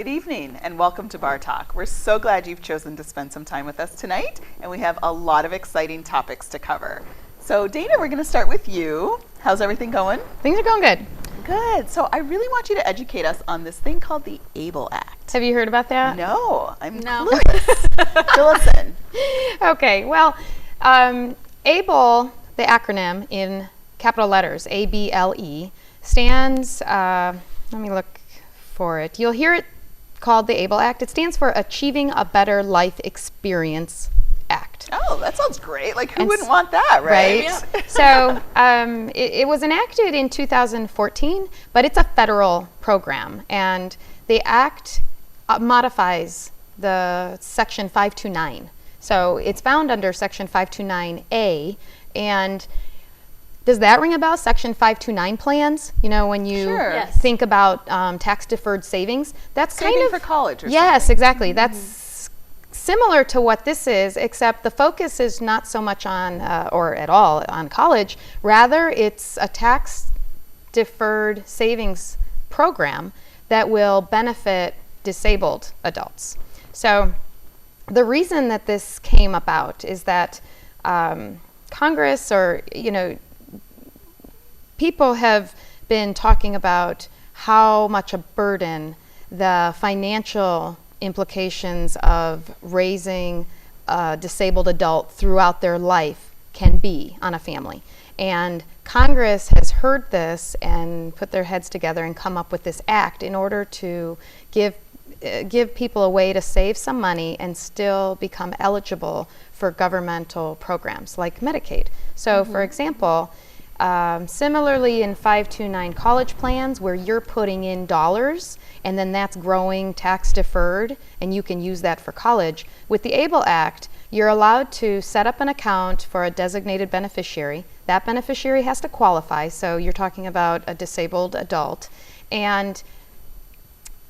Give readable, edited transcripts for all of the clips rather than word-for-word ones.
Good evening and welcome to Bar Talk. We're so glad you've chosen to spend some time with us tonight, and we have a lot of exciting topics to cover. So Dana, we're going to start with you. How's everything going? Things are going good. Good. So I really want you to educate us on this thing called the ABLE Act. Have you heard about that? No, I'm clueless. Fill us in. Okay, well, ABLE, the acronym in capital letters, ABLE, stands, let me look for it. You'll hear it called the ABLE Act. It stands for Achieving a Better Life Experience Act. Oh, that sounds great. Like, who wouldn't want that, right? Yeah. So it was enacted in 2014, but it's a federal program. And the act modifies the Section 529. So it's found under Section 529A. And does that ring a bell? Section 529 plans? You know, when you think about tax-deferred savings, that's Saving kind of for college or yes, something. exactly. Mm-hmm. That's similar to what this is, except the focus is not so much on, or at all, on college. Rather, it's a tax-deferred savings program that will benefit disabled adults. So the reason that this came about is that Congress, or, you know, people have been talking about how much a burden the financial implications of raising a disabled adult throughout their life can be on a family. And Congress has heard this and put their heads together and come up with this act in order to give people a way to save some money and still become eligible for governmental programs like Medicaid. So for example, similarly in 529 college plans, where you're putting in dollars and then that's growing tax deferred and you can use that for college, with the ABLE Act, you're allowed to set up an account for a designated beneficiary. That beneficiary has to qualify, so you're talking about a disabled adult. And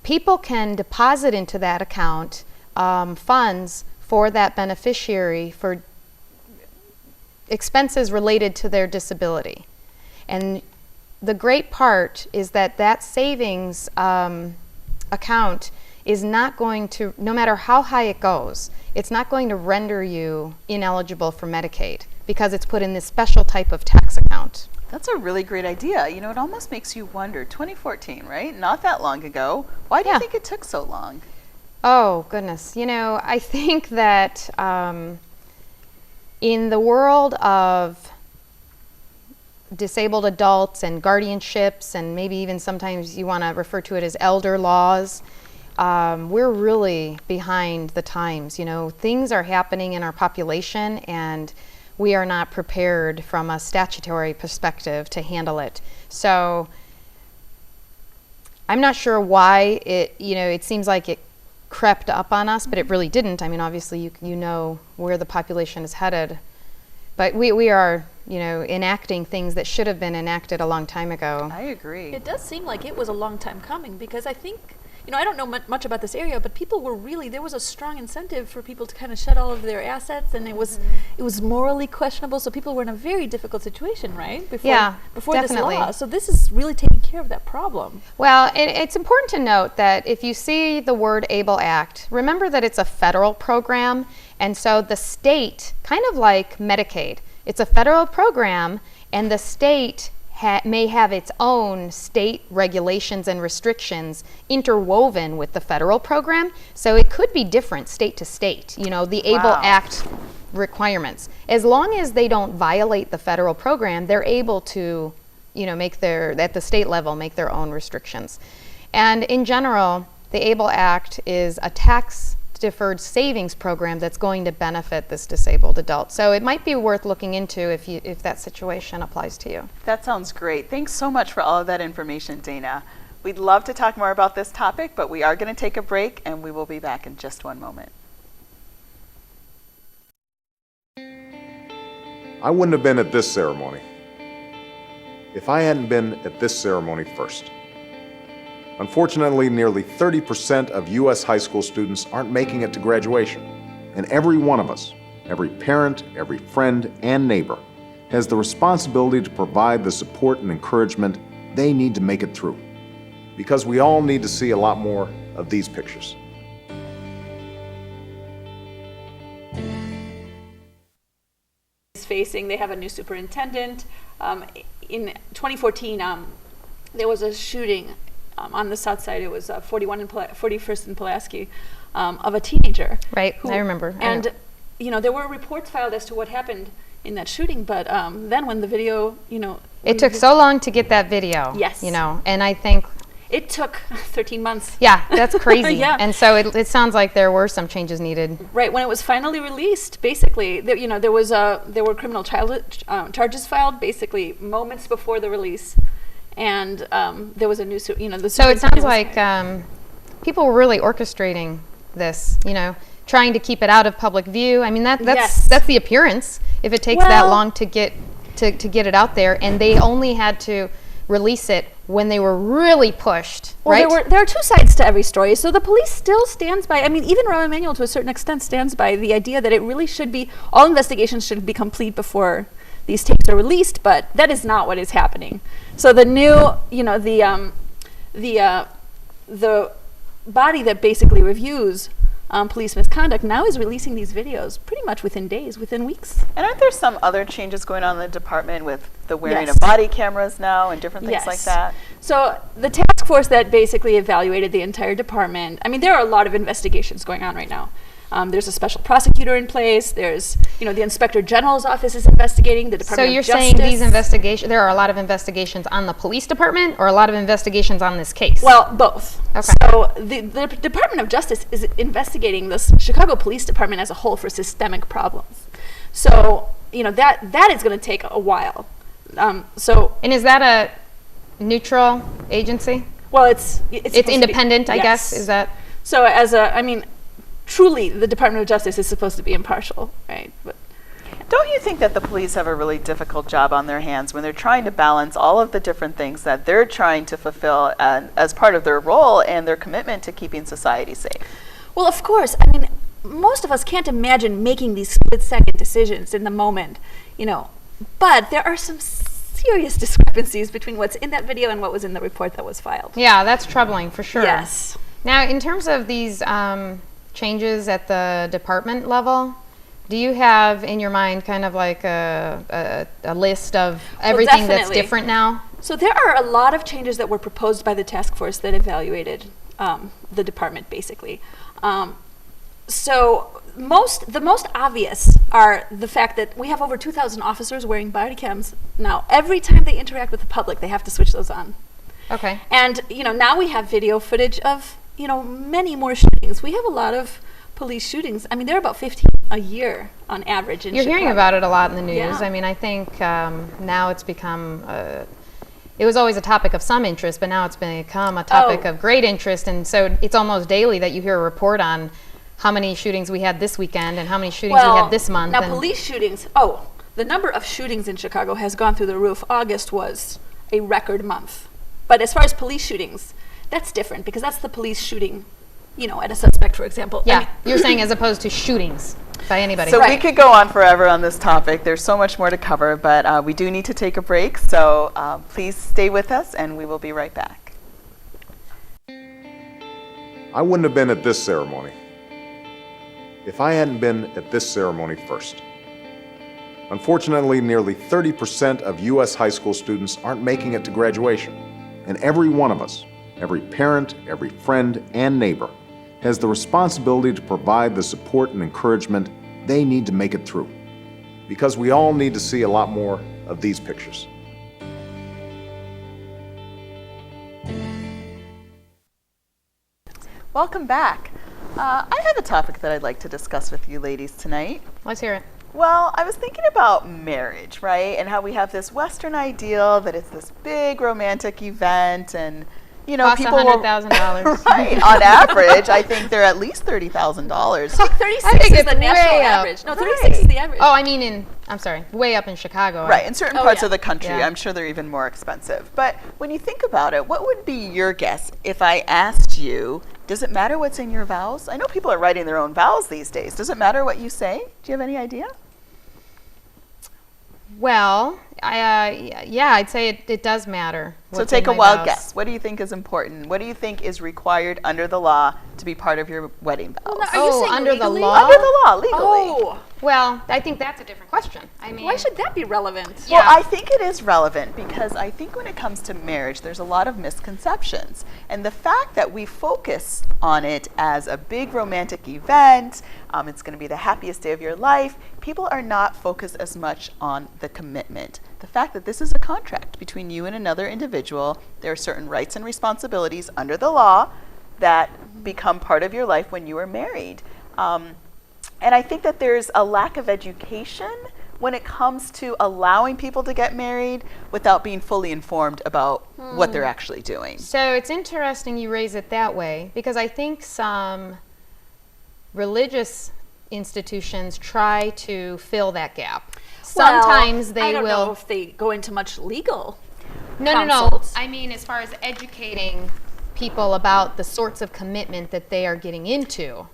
people can deposit into that account funds for that beneficiary for expenses related to their disability. And the great part is that that savings account is not going to, no matter how high it goes, it's not going to render you ineligible for Medicaid because it's put in this special type of tax account. That's a really great idea. You know, it almost makes you wonder, 2014, right? Not that long ago. Why do you think it took so long? Oh, goodness. You know, I think that in the world of disabled adults and guardianships, and maybe even sometimes you want to refer to it as elder laws, we're really behind the times. You know, things are happening in our population and we are not prepared from a statutory perspective to handle it. So I'm not sure why it seems like it crept up on us, but it really didn't. I mean, obviously you know where the population is headed, but we are, you know, enacting things that should have been enacted a long time ago. I agree. It does seem like it was a long time coming, because I think, you know, I don't know much about this area, but people were really, there was a strong incentive for people to kind of shed all of their assets, and it was morally questionable, so people were in a very difficult situation, right? Before this law. So this is really taking care of that problem. Well, it's important to note that if you see the word ABLE Act, remember that it's a federal program, and so the state, kind of like Medicaid, it's a federal program, and the state may have its own state regulations and restrictions interwoven with the federal program. So it could be different state to state, you know, the ABLE Act requirements. As long as they don't violate the federal program, they're able to, you know, at the state level, make their own restrictions. And in general, the ABLE Act is a tax-deferred savings program that's going to benefit this disabled adult. So it might be worth looking into if that situation applies to you. That sounds great. Thanks so much for all of that information, Dana. We'd love to talk more about this topic, but we are going to take a break, and we will be back in just one moment. I wouldn't have been at this ceremony if I hadn't been at this ceremony first. Unfortunately, nearly 30% of U.S. high school students aren't making it to graduation, and every one of us, every parent, every friend, and neighbor, has the responsibility to provide the support and encouragement they need to make it through. Because we all need to see a lot more of these pictures. Facing, they have a new superintendent. In 2014, there was a shooting on the south side. It was 41st and Pulaski, of a teenager. Right, I remember. And there were reports filed as to what happened in that shooting, but then when the video, it took so long to get that video. Yes. And I think it took 13 months. Yeah, that's crazy. Yeah. And so it sounds like there were some changes needed. Right, when it was finally released, basically, there were criminal charges filed, basically moments before the release, and there was a new, the. So it sounds like people were really orchestrating this, trying to keep it out of public view. I mean, that's the appearance. If it takes that long to get it out there, and they only had to release it when they were really pushed, right? There are two sides to every story. So the police still stands by, even Rahm Emanuel to a certain extent stands by the idea that it really should be, all investigations should be complete before these tapes are released, but that is not what is happening. So the new, the body that basically reviews police misconduct now is releasing these videos pretty much within days, within weeks. And aren't there some other changes going on in the department with the wearing of body cameras now and different things like that? So the task force that basically evaluated the entire department, there are a lot of investigations going on right now. There's a special prosecutor in place. There's, the Inspector General's office is investigating, the Department of Justice. So you're saying these investigations, there are a lot of investigations on the police department or a lot of investigations on this case? Well, both. Okay. So the Department of Justice is investigating the Chicago Police Department as a whole for systemic problems. So, that is going to take a while. And is that a neutral agency? Well, it's independent, I guess, is that? So truly, the Department of Justice is supposed to be impartial, right? But don't you think that the police have a really difficult job on their hands when they're trying to balance all of the different things that they're trying to fulfill as part of their role and their commitment to keeping society safe? Well, of course. Most of us can't imagine making these split-second decisions in the moment, but there are some serious discrepancies between what's in that video and what was in the report that was filed. Yeah, that's troubling for sure. Yes. Now, in terms of these changes at the department level, do you have in your mind kind of like a list of everything that's different now? So there are a lot of changes that were proposed by the task force that evaluated the department, basically. So the most obvious are the fact that we have over 2,000 officers wearing body cams now. Every time they interact with the public, they have to switch those on. Okay. And now we have video footage of many more shootings. We have a lot of police shootings. There are about 15 a year on average in Chicago. You're hearing about it a lot in the news. Yeah. I think now it's become, it was always a topic of some interest, but now it's become a topic of great interest. And so it's almost daily that you hear a report on how many shootings we had this weekend and how many shootings we had this month. Now police shootings, the number of shootings in Chicago has gone through the roof. August was a record month. But as far as police shootings, that's different because that's the police shooting, at a suspect, for example. Yeah, you're saying as opposed to shootings by anybody. So we could go on forever on this topic. There's so much more to cover, but we do need to take a break. So please stay with us and we will be right back. I wouldn't have been at this ceremony if I hadn't been at this ceremony first. Unfortunately, nearly 30% of U.S. high school students aren't making it to graduation. And every one of us, every parent, every friend, and neighbor, has the responsibility to provide the support and encouragement they need to make it through. Because we all need to see a lot more of these pictures. Welcome back. I have a topic that I'd like to discuss with you ladies tonight. Let's hear it. Well, I was thinking about marriage, right? And how we have this Western ideal that it's this big romantic event and, Costs people $100,000. Right. On average, I think they're at least $30,000. I think 36 is the national average. No, 36 is the average. Oh, I'm sorry, way up in Chicago. Right, in certain parts of the country, Yeah. I'm sure they're even more expensive. But when you think about it, what would be your guess if I asked you, does it matter what's in your vows? I know people are writing their own vows these days. Does it matter what you say? Do you have any idea? Well, yeah, I'd say it does matter. So what's in take a my wild vows. guess. What do you think is important? What do you think is required under the law to be part of your wedding vows? Well, now, are you saying under the legally? law? Under the law, legally. Oh, Well, I think that's a different question. I mean, why should that be relevant? Well, Yeah. I think it is relevant because I think when it comes to marriage, there's a lot of misconceptions. And the fact that we focus on it as a big romantic event, it's going to be the happiest day of your life, people are not focused as much on the commitment. The fact that this is a contract between you and another individual, there are certain rights and responsibilities under the law that become part of your life when you are married. And I think that there's a lack of education when it comes to allowing people to get married without being fully informed about what they're actually doing. so it's interesting you raise it that way because I think some religious institutions try to fill that gap. Sometimes they I don't know will. if they go into much legal. No. counsels. I mean, as far as educating people about the sorts of commitment that they are getting into.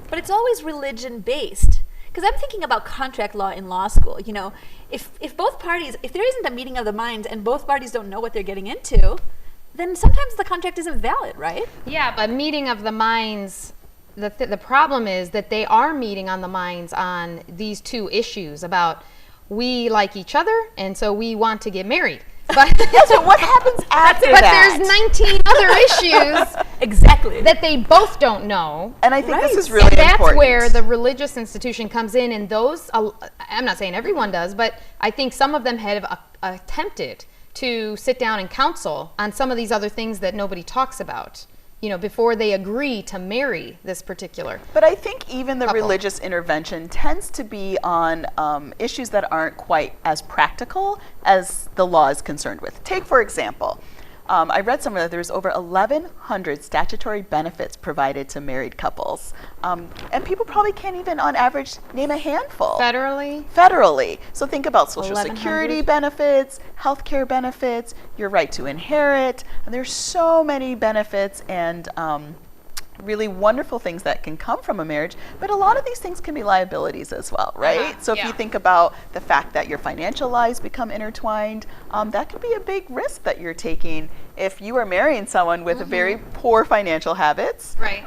But it's always religion based. Because I'm thinking about contract law in law school. You know, if both parties, if there isn't a meeting of the minds and both parties don't know what they're getting into, then sometimes the contract isn't valid, right? Yeah, but meeting of the minds, the problem is that they are meeting on the minds on these two issues about we like each other and so we want to get married. But, So what happens after but that? there's 19 other issues Exactly. that they both don't know. And I think this Right. is really And that's important. where the religious institution comes in, and those, I'm not saying everyone does, but I think some of them have attempted to sit down and counsel on some of these other things that nobody talks about, you know, before they agree to marry this particular. But I think even the Couple. religious intervention tends to be on issues that aren't quite as practical as the law is concerned with. Take, for example, I read somewhere that there's over 1,100 statutory benefits provided to married couples. And people probably can't even, on average, name a handful. Federally? Federally. So think about Social 1,100? Security benefits, healthcare benefits, your right to inherit. And there's so many benefits and really wonderful things that can come from a marriage, but a lot of these things can be liabilities as well, right? So if you yeah. think about the fact that your financial lives become intertwined, that could be a big risk that you're taking if you are marrying someone with very poor financial habits. Right.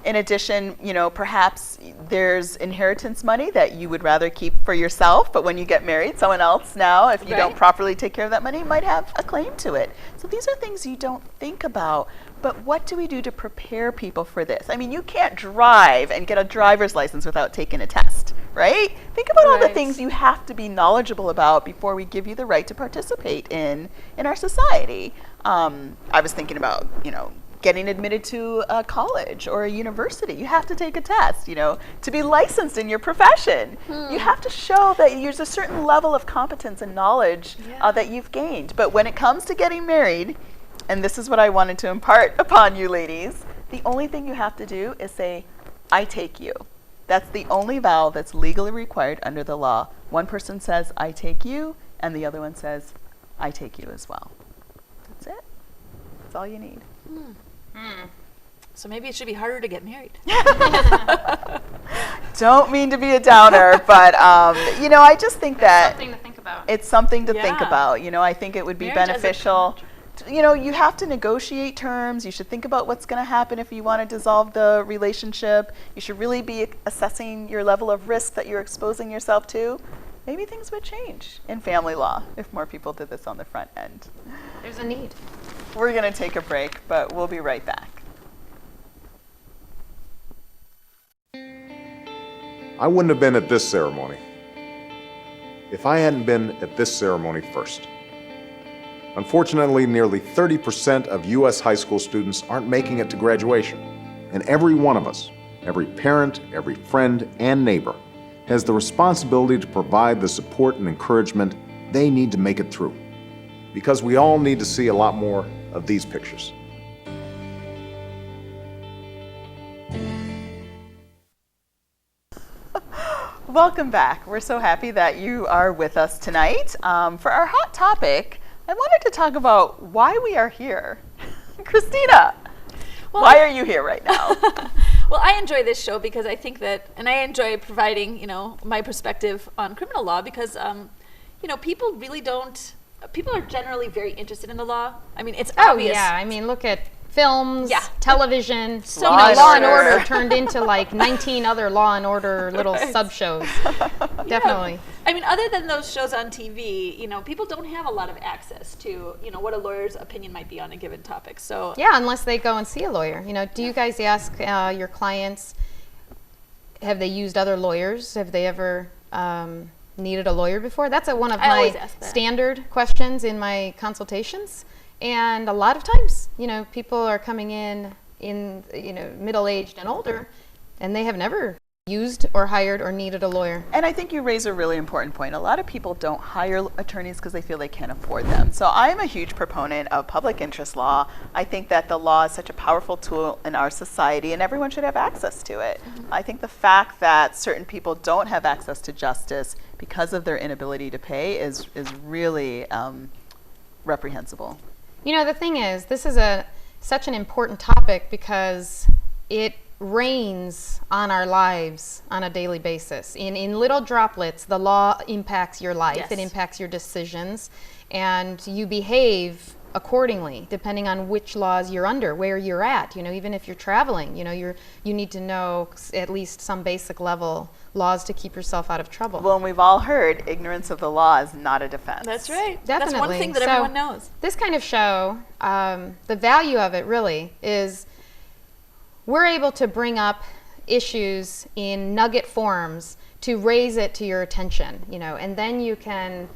In addition, you know, perhaps there's inheritance money that you would rather keep for yourself, but when you get married, someone else now, if you don't Right. properly take care of that money, might have a claim to it. So these are things you don't think about. But what do we do to prepare people for this? I mean, you can't drive and get a driver's license without taking a test, right? Think about all the Right. things you have to be knowledgeable about before we give you the right to participate in our society. I was thinking about, you know, getting admitted to a college or a university. You have to take a test, you know, to be licensed in your profession. You have to show that there's a certain level of competence and knowledge that you've gained. But when it comes to getting married, and this is what I wanted to impart upon you ladies, the only thing you have to do is say, I take you. That's the only vow that's legally required under the law. One person says, I take you, and the other one says, I take you as well. That's it. That's all you need. So maybe it should be harder to get married. Don't mean to be a downer, but you know, I just think that Something to think about. it's something to think Yeah. about. You know, I think it would be Marriage as a beneficial. You know, you have to negotiate terms. You should think about what's going to happen if you want to dissolve the relationship. You should really be assessing your level of risk that you're exposing yourself to. Maybe things would change in family law if more people did this on the front end. There's a need. We're going to take a break, but we'll be right back. I wouldn't have been at this ceremony if I hadn't been at this ceremony first. Unfortunately, nearly 30% of U.S. high school students aren't making it to graduation. And every one of us, every parent, every friend, and neighbor, has the responsibility to provide the support and encouragement they need to make it through. Because we all need to see a lot more of these pictures. Welcome back. We're so happy that you are with us tonight. For our hot topic, I wanted to talk about why we are here. Christina, why are you here right now? Well, I enjoy this show because I think that, and I enjoy providing, you know, my perspective on criminal law because, people really don't. People are generally very interested in the law. I mean, it's Oh obvious. yeah, I mean, look at films, Yeah. television. So you Law know, and Law and Order. Order turned into like 19 other Law and Order little sub shows. Definitely. I mean, other than those shows on TV, people don't have a lot of access to, what a lawyer's opinion might be on a given topic. So Yeah, unless they go and see a lawyer. Do you guys ask your clients, have they used other lawyers? Have they ever needed a lawyer before? That's one of I always my ask that. standard questions in my consultations. And a lot of times, people are coming in middle-aged and older, and they have never used or hired or needed a lawyer. And I think you raise a really important point. A lot of people don't hire attorneys because they feel they can't afford them. So I'm a huge proponent of public interest law. I think that the law is such a powerful tool in our society, and everyone should have access to it. I think the fact that certain people don't have access to justice because of their inability to pay is really reprehensible. The thing is, this is such an important topic because it rains on our lives on a daily basis. In little droplets, the law impacts your life. Yes. It impacts your decisions, and you behave accordingly depending on which laws you're under, where you're at. Even if you're traveling, you need to know at least some basic level laws to keep yourself out of trouble. Well, and we've all heard ignorance of the law is not a defense. that's right. Definitely. That's one thing that So, everyone knows. This kind of show, the value of it really is we're able to bring up issues in nugget forms to raise it to your attention, and then you can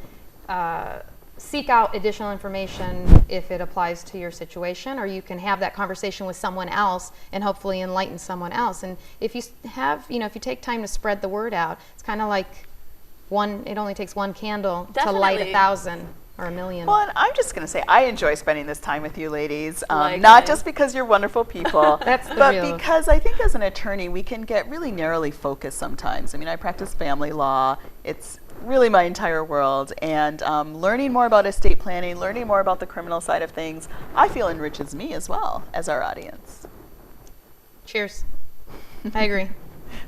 seek out additional information if it applies to your situation, or you can have that conversation with someone else and hopefully enlighten someone else. And if you if you take time to spread the word out, it's kind of like it only takes one candle to light Definitely. 1,000 or 1,000,000. Well, and I'm just going to say I enjoy spending this time with you ladies, Likewise. not just because you're wonderful people, That's the but real- because I think as an attorney we can get really narrowly focused sometimes. I mean, I practice family law. It's really my entire world, and learning more about estate planning, learning more about the criminal side of things, I feel enriches me as well as our audience. Cheers. I agree.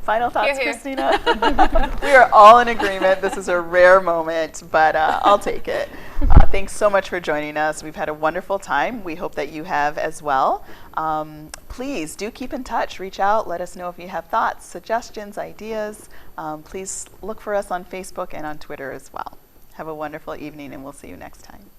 Final thoughts, Hear, hear. Christina? We are all in agreement. This is a rare moment, but I'll take it. Thanks so much for joining us. We've had a wonderful time. We hope that you have as well. Please do keep in touch. Reach out. Let us know if you have thoughts, suggestions, ideas. Please look for us on Facebook and on Twitter as well. Have a wonderful evening, and we'll see you next time.